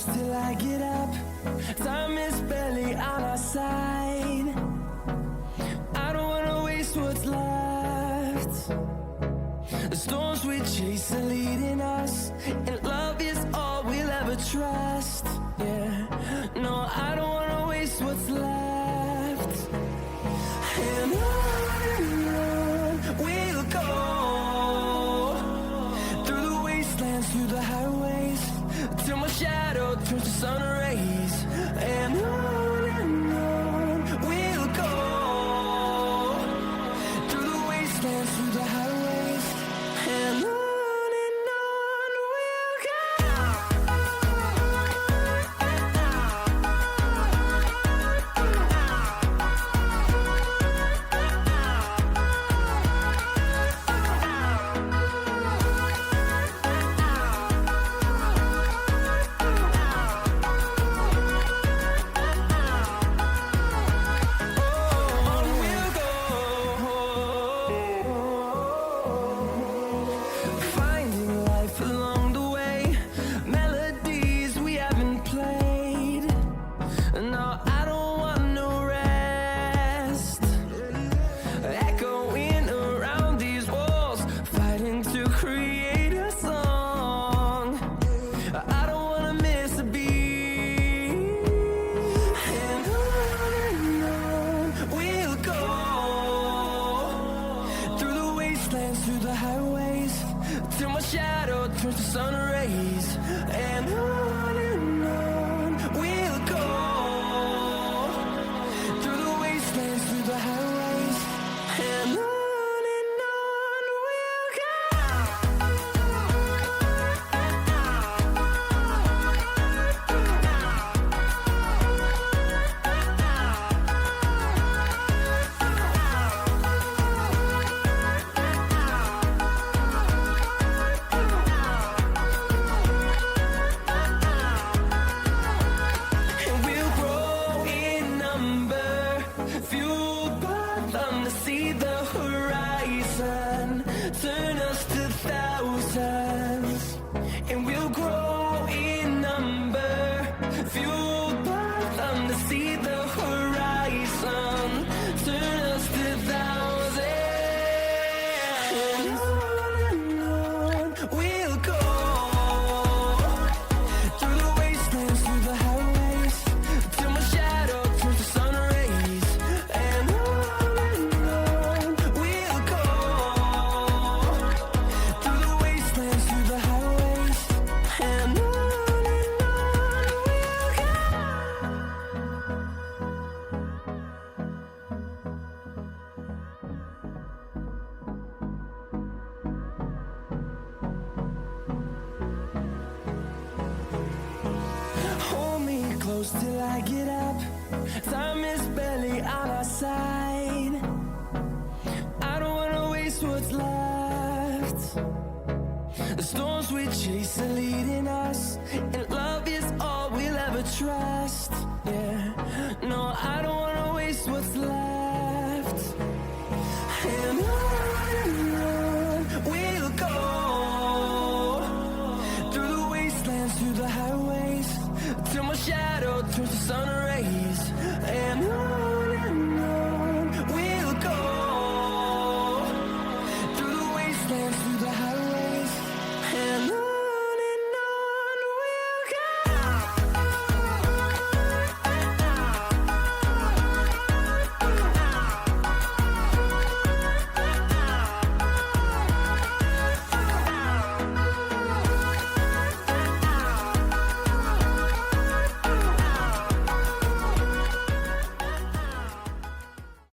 close till I get up. Time is barely on our side. I don't wanna waste what's left. The storms we chase are leading us, and love is all we'll ever trust. Yeah, no, I don't wanna waste what's left. And on we'll go, through the wastelands, through the highways, till my shadow turns to sun rays. And on we'll go, through the wastelands, through the highways, and on we'll go. Through the highways, till my shadow turns to sun rays. And on we'll go, through the wastelands, through the highways, and on we'll go. Fueled by them to see the horizon, turn us to thousands, and we'll grow in number. Fueled by them to see the horizon, turn us to thousands, and on we'll go, through the wastelands, through the highways, till my shadow turns to sun rays. And on we'll go, through the wastelands, through the highways, and on we'll go. Hold me close till I get up. Time is barely on our side. I don't wanna waste what's left. The storms we chase are leading us, and love is all we'll ever trust. Yeah, no, I don't wanna waste what's left.